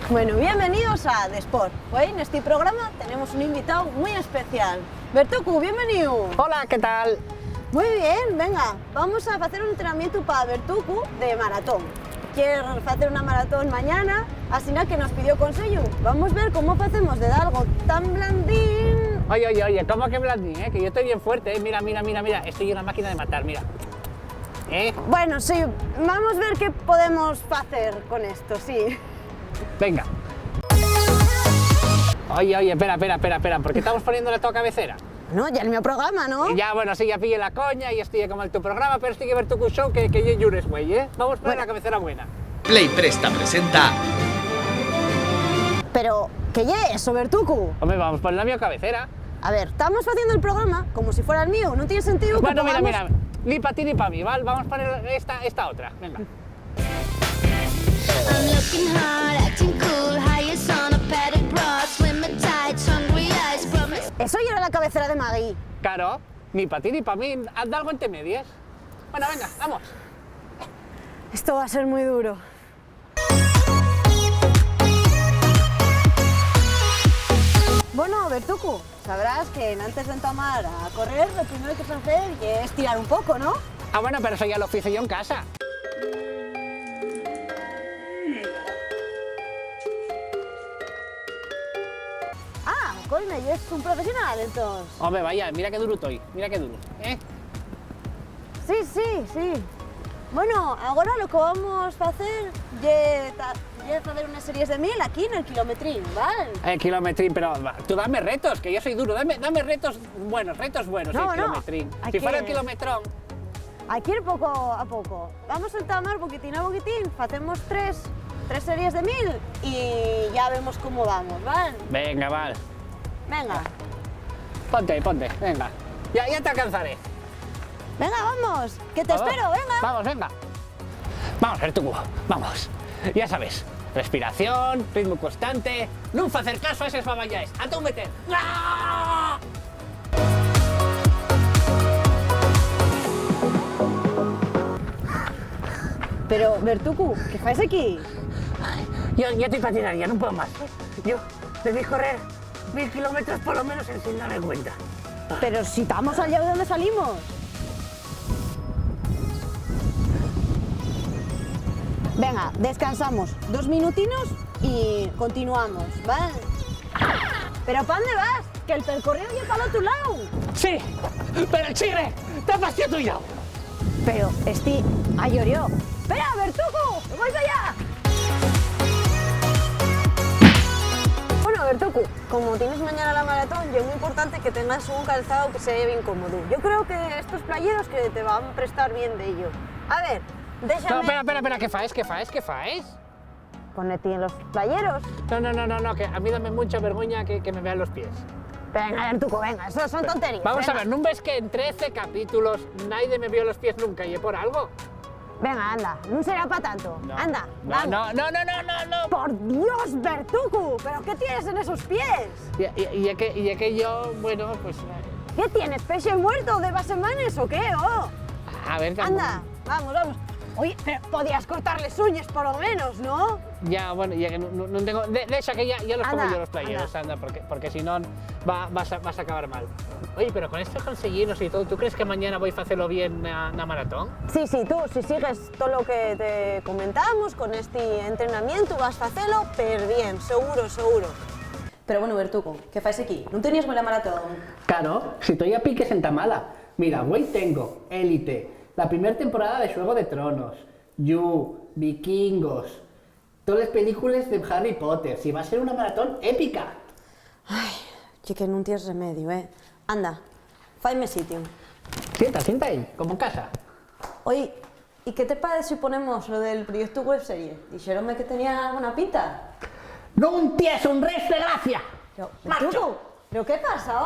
Bueno, bienvenidos a The Sport. Hoy en este programa tenemos un invitado muy especial. Bertuku, bienvenido. Hola, ¿qué tal? Muy bien, venga, vamos a hacer un entrenamiento para Bertuku de maratón. Quiere hacer una maratón mañana, así que nos pidió consejo. Vamos a ver cómo hacemos de dar algo tan blandín. Oye, ¿cómo que blandín? Que yo estoy bien fuerte, mira, estoy en una máquina de matar, mira. Bueno, sí, vamos a ver qué podemos hacer con esto, sí. Venga. Oye, espera, ¿por qué estamos poniendo la cabecera? No, ya el mío programa, ¿no? Ya, bueno, sí, ya pillé la coña y estoy como el tu programa, pero estoy que ver tu show que ya llores, güey, Vamos a poner la cabecera buena. Play Presta presenta. Pero, ¿qué es eso, Bertuku? Hombre, vamos a poner la mía cabecera. A ver, estamos haciendo el programa como si fuera el mío, no tiene sentido Bueno, que mira, ni para ti ni para mí, ¿vale? Vamos a poner esta otra, venga. I'm looking hard, acting cool, highest on a padded bra, swimmer tights, hungry eyes, promise. Eso ya era la cabecera de Maggie. Claro, ni para ti ni para mí, haz de algo entre medias. Bueno, venga, vamos. Esto va a ser muy duro. Bueno, Bertuku, sabrás que antes de entamar a correr, lo primero que se hacer es tirar un poco, ¿no? Ah, bueno, pero eso ya lo hice yo en casa. Ah, coño, y es un profesional, entonces. Hombre, vaya, mira qué duro estoy, mira qué duro, Sí. Bueno, ahora lo que vamos a hacer es hacer unas series de 1000 aquí en el kilometrín, ¿vale? Kilometrín, pero tú dame retos, que yo soy duro, dame retos buenos, No, kilometrín. hay Si fuera que- el kilometrón. Hay que ir poco a poco. Vamos a entamar poquitín a poquitín, hacemos tres series de 1000 y ya vemos cómo vamos, ¿vale? Venga, vale. Venga, Ponte, venga. Ya te alcanzaré. venga, vamos, que te espero, venga. Vamos, venga. Vamos, Bertuku, vamos. Ya sabes, respiración, ritmo constante, no hacer caso a esos baballáes. ¡A tu meter! ¡Ah! Pero, Bertuku, ¿qué haces aquí? Yo estoy para tirar, ya no puedo más. Yo debí correr 1000 kilómetros por lo menos sin darme cuenta. Pero si estamos allá de donde salimos. Venga, descansamos 2 minutinos y continuamos, ¿vale? ¿Pero para dónde vas? Que el percorrido ya para el otro lado. Sí, pero el chigre te ha pasado tuyo. Pero, llorió. ¡Espera, Bertuku! ¡Voy para allá! Bueno, Bertuku, como tienes mañana la maratón, es muy importante que tengas un calzado que sea bien cómodo. Yo creo que estos playeros que te van a prestar bien de ello. A ver, déjame... No, espera, ¿qué faes? Ponete en los playeros. No, que a mí dame mucha vergüenza que me vean los pies. Venga, Bertuku, venga, eso son tonterías. Vamos a venga. ver, ¿no ves que en 13 capítulos nadie me vio los pies nunca y es por algo? Venga, anda, no será para tanto. No. Anda, vamos. No. ¡Por Dios, Bertuku! ¿Pero qué tienes en esos pies? Y es que yo, bueno, pues... ¿Qué tienes, peche muerto de basemanes o qué? Oh. A ver, Anda, vamos. Oye, pero podías cortarles uñas por lo menos, ¿no? Ya, bueno, ya que no tengo... De esa que ya los Anda, pongo yo los playeros, anda, porque si no vas a acabar mal. Oye, pero con esto conseguirnos y todo, ¿tú crees que mañana voy a hacerlo bien na maratón? Sí, tú, si sigues todo lo que te comentamos con este entrenamiento, vas a hacerlo pero bien, seguro. Pero bueno, Bertuku, ¿qué fais aquí? ¿No tenías la maratón? Claro, si estoy a piques en Tamala. Mira, güey, tengo Élite, la primera temporada de Juego de Tronos, You, Vikingos, todas las películas de Harry Potter. Si va a ser una maratón épica. Ay, que no tienes remedio, Anda, faime sitio. Sienta ahí, como en casa. Oye, ¿y qué te parece si ponemos lo del proyecto web serie? Dijeronme que tenía buena pinta. ¡No tienes un res de gracia! Bertuku, ¿pero qué pasa,